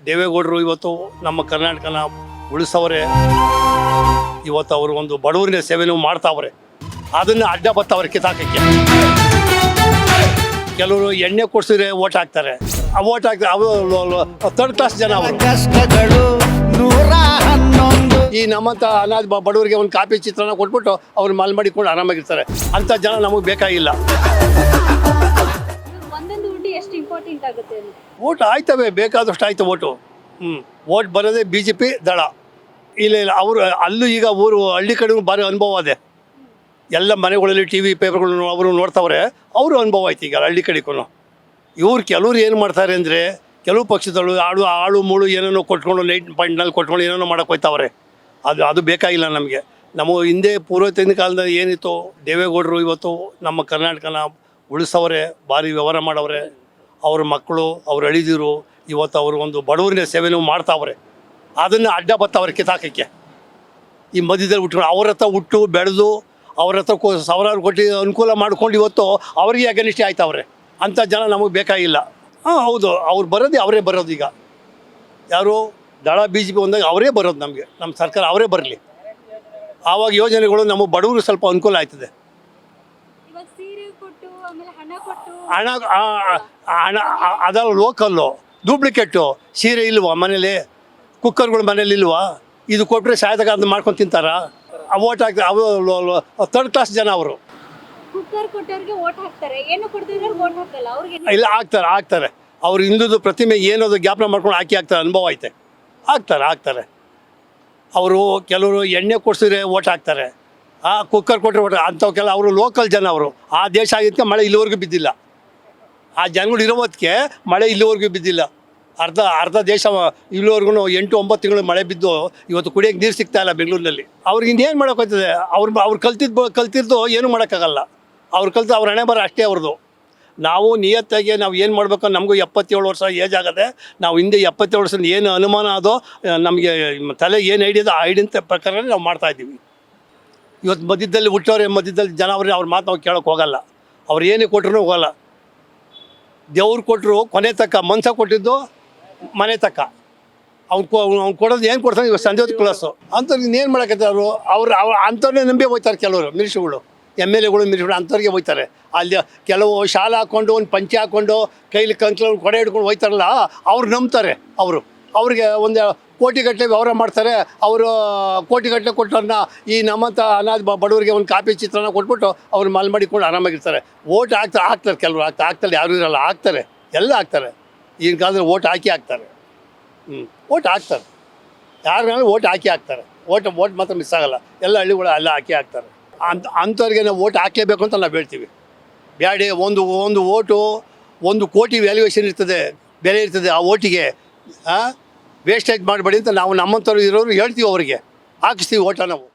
ದೇವೇಗೌಡರು ಇವತ್ತು ನಮ್ಮ ಕರ್ನಾಟಕನ ಉಳಿಸವ್ರೆ. ಇವತ್ತು ಅವರು ಒಂದು ಬಡವರಿನ ಸೇವೆನೂ ಮಾಡ್ತಾವ್ರೆ. ಅದನ್ನು ಅಡ್ಡ ಬತ್ತವ್ರೆ ಕಿತಾಕಕ್ಕೆ. ಕೆಲವರು ಎಣ್ಣೆ ಕೊಡ್ಸಿದ್ರೆ ಓಟ್ ಹಾಕ್ತಾರೆ. ಆ ಓಟ್ ಹಾಕ್ತಾರೆ ಅವರು ಥರ್ಡ್ ಕ್ಲಾಸ್ ಜನ. ಅವರು ಕಷ್ಟಗಳು 111 ಈ ನಮ್ಮಂಥ ಅನಾಥ ಬಡವರಿಗೆ ಒಂದು ಕಾಪಿ ಚಿತ್ರನ ಕೊಟ್ಬಿಟ್ಟು ಅವ್ರು ಮಾಲ್ ಮಾಡಿಕೊಂಡು ಆರಾಮಾಗಿರ್ತಾರೆ. ಅಂಥ ಜನ ನಮಗೆ ಬೇಕಾಗಿಲ್ಲ. ಒಂದೊಂದು ಹುಡ್ಡಿ ಎಷ್ಟು ಇಂಪಾರ್ಟೆಂಟ್ ಆಗುತ್ತೆ ಅಂತ. ಓಟ್ ಆಯ್ತವೆ, ಬೇಕಾದಷ್ಟು ಆಯ್ತು ಓಟು. ಓಟ್ ಬರೋದೇ BJP ದಳ. ಇಲ್ಲ ಅವರು ಅಲ್ಲೂ ಈಗ ಹಳ್ಳಿ ಕಡೆಗೂ ಭಾರಿ ಅನುಭವ ಇದೆ. ಎಲ್ಲ ಮನೆಗಳಲ್ಲಿ TV ಪೇಪರ್ಗಳು ಅವರು ನೋಡ್ತಾವ್ರೆ. ಅವರು ಅನುಭವ ಆಯ್ತು ಈಗ ಹಳ್ಳಿ ಕಡೆಗೂ. ಇವ್ರು ಕೆಲವ್ರು ಏನು ಮಾಡ್ತಾರೆ ಅಂದರೆ, ಕೆಲವು ಪಕ್ಷದಳು ಆಳು ಮೂಳು ಏನೇನೋ ಕೊಟ್ಕೊಂಡು ಲೈಟ್ ಪಾಯಿಂಟ್ನಲ್ಲಿ ಕೊಟ್ಕೊಂಡು ಏನೇನೋ ಮಾಡೋಕೆ ಹೋಯ್ತಾವ್ರೆ. ಅದು ಬೇಕಾಗಿಲ್ಲ ನಮಗೆ. ನಮ್ಮ ಹಿಂದೆ ಪೂರ್ವತಿನ ಕಾಲದಲ್ಲಿ ಏನಿತ್ತು, ದೇವೇಗೌಡರು ಇವತ್ತು ನಮ್ಮ ಕರ್ನಾಟಕನ ಉಳಿಸವ್ರೆ, ಭಾರಿ ವ್ಯವಹಾರ ಮಾಡವ್ರೆ. ಅವ್ರ ಮಕ್ಕಳು ಅವ್ರು ಅಳಿದಿರು ಇವತ್ತು ಅವರು ಒಂದು ಬಡವರಿನ ಸೇವೆನೂ ಮಾಡ್ತಾವ್ರೆ. ಅದನ್ನು ಅಡ್ಡ ಬತ್ತವ್ರೆ ಕಿತಾಕಕ್ಕೆ. ಈ ಮಧ್ಯದಲ್ಲಿ ಉಟ್ಕೊಂಡು ಅವ್ರ ಹತ್ರ ಹುಟ್ಟು ಬೆಳೆದು ಅವ್ರ ಹತ್ರ ಸಾವಿರಾರು ಕೋಟಿ ಅನುಕೂಲ ಮಾಡ್ಕೊಂಡು ಇವತ್ತು ಅವರಿಗೆ ಅಗನಿಷ್ಠ ಆಯ್ತವ್ರೆ. ಅಂಥ ಜನ ನಮಗೆ ಬೇಕಾಗಿಲ್ಲ. ಹೌದು, ಅವ್ರು ಬರೋದೇ ಅವರೇ ಬರೋದು. ಈಗ ಯಾರು ದಳ BJP ಬಂದಾಗ ಅವರೇ ಬರೋದು ನಮಗೆ. ನಮ್ಮ ಸರ್ಕಾರ ಅವರೇ ಬರಲಿ. ಆವಾಗ ಯೋಜನೆಗಳು ನಮ್ಮ ಬಡವರು ಸ್ವಲ್ಪ ಅನುಕೂಲ ಆಯ್ತದೆ. ಇವಾಗ ಸೀರೆ ಕೊಟ್ಟು ಆಮೇಲೆ ಹಣ ಕೊಟ್ಟು ಹಣ ಅದಲ್ಲ, ಲೋಕಲ್ಲು ಡೂಪ್ಲಿಕೇಟು ಸೀರೆ ಇಲ್ವಾ ಮನೇಲಿ? ಕುಕ್ಕರ್ಗಳು ಮನೇಲಿ ಇಲ್ವಾ? ಇದು ಕೊಟ್ಟರೆ ಸಾಯದಾಗ ಅದನ್ನ ಮಾಡ್ಕೊಂಡು ತಿಂತಾರ? ಓಟ್ ಹಾಕ್ತಾರೆ. ಅವರು ಥರ್ಡ್ ಕ್ಲಾಸ್ ಜನ. ಅವರು ಕುಕ್ಕರ್ ಕೊಟ್ಟವ್ರಿಗೆ ಓಟ್ ಹಾಕ್ತಾರೆ, ಏನು ಕೊಡ್ತಿದ್ರೆ ಓಟ್ ಹಾಕಲ್ಲ ಅವ್ರಿಗೆ. ಇಲ್ಲ, ಹಾಕ್ತಾರೆ. ಅವ್ರು ಹಿಂದುದು ಪ್ರತಿಮೆ ಏನದು ಜ್ಞಾಪನ ಮಾಡ್ಕೊಂಡು ಹಾಕ್ತಾರೆ. ಅನುಭವ ಐತೆ. ಹಾಕ್ತಾರೆ. ಅವರು ಕೆಲವರು ಎಣ್ಣೆ ಕೊಡ್ಸಿದ್ರೆ ಓಟ್ ಹಾಕ್ತಾರೆ. ಕುಕ್ಕರ್ ಕೊಟ್ಟರೆ ಓಟ್ ಅಂಥವಕ್ಕೆಲ್ಲ ಅವರು ಲೋಕಲ್ ಜನ. ಅವರು ಆ ದೇಶ ಆಗಿದ್ದಕ್ಕೆ ಮಳೆ ಇಲ್ಲಿವರೆಗೂ ಬಿದ್ದಿಲ್ಲ. ಆ ಜನಗಳು ಇರೋದಕ್ಕೆ ಮಳೆ ಇಲ್ಲಿವರೆಗೂ ಬಿದ್ದಿಲ್ಲ. ಅರ್ಧ ದೇಶ ಇಲ್ಲಿವರೆಗೂ 8-9 ತಿಂಗಳು ಮಳೆ ಬಿದ್ದು ಇವತ್ತು ಕುಡಿಯೋಕ್ಕೆ ನೀರು ಸಿಗ್ತಾ ಇಲ್ಲ ಬೆಂಗಳೂರಿನಲ್ಲಿ. ಅವ್ರಿಗೆ ಇನ್ನೇನು ಮಾಡೋಕ್ಕಾಗ್ತದೆ? ಅವ್ರು ಕಲ್ತಿದ್ದು ಏನೂ ಮಾಡೋಕ್ಕಾಗಲ್ಲ. ಅವ್ರು ಅವ್ರ ಹಣೆ ಬರ ಅಷ್ಟೇ ಅವ್ರದ್ದು. ನಾವು ನಿಯತ್ತಾಗಿ ನಾವು ಏನು ಮಾಡಬೇಕು, ನಮಗೂ 77 ವರ್ಷ ಏಜ್ ಆಗದೆ. ನಾವು ಹಿಂದೆ 77 ವರ್ಷದ ಏನು ಅನುಮಾನ ಅದೋ, ನಮಗೆ ತಲೆ ಏನು ಐಡಿಯಾದೋ ಆ ಐಡಿಯಂತ ಪ್ರಕಾರ ನಾವು ಮಾಡ್ತಾಯಿದ್ದೀವಿ. ಇವತ್ತು ಮಧ್ಯದಲ್ಲಿ ಹುಟ್ಟೋರೆ, ಮಧ್ಯದಲ್ಲಿ ಜನ ಅವ್ರ ಮಾತು ನಾವು ಕೇಳೋಕೆ ಹೋಗಲ್ಲ. ಅವ್ರು ಏನೇ ಕೊಟ್ಟರು ಹೋಗಲ್ಲ. ದೇವ್ರು ಕೊಟ್ಟರು ಕೊನೆ ತಕ್ಕ, ಮನ್ಸ ಕೊಟ್ಟಿದ್ದು ಮನೆ ತಕ್ಕ. ಅವ್ನು ಕೊಡೋದು ಏನು ಕೊಡ್ತಾನೆ ಇವಾಗ ಸಂಜೆ ಹೊತ್ತು ಕ್ಲಾಸು. ಅಂಥವ್ರಿಗೆ ಇನ್ನೇನು ಮಾಡೋಕ್ಕೈತೆ? ಅವ್ರು ಅಂಥವ್ರನ್ನೇ ನಂಬಿ ಹೋಗ್ತಾರೆ ಕೆಲವರು ಮಿನಿಸ್ಟ್ರುಗಳು, MLAಗಳು, ಮಿನಿಸ್ಟ್ರುಗಳು ಅಂಥವ್ರಿಗೆ ಹೋಗ್ತಾರೆ. ಅಲ್ಲಿ ಕೆಲವು ಶಾಲೆ ಹಾಕ್ಕೊಂಡು ಒಂದು ಪಂಚೆ ಹಾಕ್ಕೊಂಡು ಕೈಲಿ ಕಂಕ್ಲಲ್ಲಿ ಕೊಡೆ ಹಿಡ್ಕೊಂಡು ಹೋಗ್ತಾರಲ್ಲ, ಅವ್ರು ನಂಬ್ತಾರೆ. ಅವ್ರಿಗೆ ಒಂದು ಕೋಟಿಗಟ್ಟಲೆ ವ್ಯವಹಾರ ಮಾಡ್ತಾರೆ. ಅವರು ಕೋಟಿಗಟ್ಟಲೆ ಕೊಟ್ಟವ್ರನ್ನ ಈ ನಮ್ಮಂಥ ಅನಾಥ ಬಡವರಿಗೆ ಒಂದು ಕಾಪಿ ಚಿತ್ರನ ಕೊಟ್ಬಿಟ್ಟು ಅವ್ರು ಮಾಲ್ ಮಾಡಿಕೊಂಡು ಆರಾಮಾಗಿರ್ತಾರೆ. ಓಟ್ ಹಾಕ್ತಾರೆ ಕೆಲವರು. ಹಾಕ್ತಾರೆ, ಯಾರೂ ಇರಲ್ಲ. ಎಲ್ಲ ಹಾಕ್ತಾರೆ. ಈಗಿನ ಕಾಲದಲ್ಲಿ ಓಟ್ ಹಾಕ್ತಾರೆ. ಓಟ್ ಹಾಕ್ತಾರೆ. ಯಾರಿಗಾದ್ರೂ ಓಟ್ ಹಾಕ್ತಾರೆ. ಓಟ್ ಮಾತ್ರ ಮಿಸ್ ಆಗಲ್ಲ. ಎಲ್ಲ ಹಳ್ಳಿಗಳು ಎಲ್ಲ ಹಾಕ್ತಾರೆ. ಅಂಥವ್ರಿಗೆ ನಾವು ಓಟ್ ಹಾಕಲೇಬೇಕು ಅಂತ ನಾವು ಹೇಳ್ತೀವಿ. ಬ್ಯಾಡಿ ಒಂದು ಓಟು 1 ಕೋಟಿ ವ್ಯಾಲ್ಯೂಯೇಷನ್ ಇರ್ತದೆ, ಬೆಲೆ ಇರ್ತದೆ. ಆ ಓಟಿಗೆ ವೇಸ್ಟೇಜ್ ಮಾಡಬೇಡಿ ಅಂತ ನಾವು ನಮ್ಮಂಥವ್ರು ಇರೋರು ಹೇಳ್ತೀವಿ. ಅವರಿಗೆ ಹಾಕಿಸ್ತೀವಿ ಓಟ ನಾವು.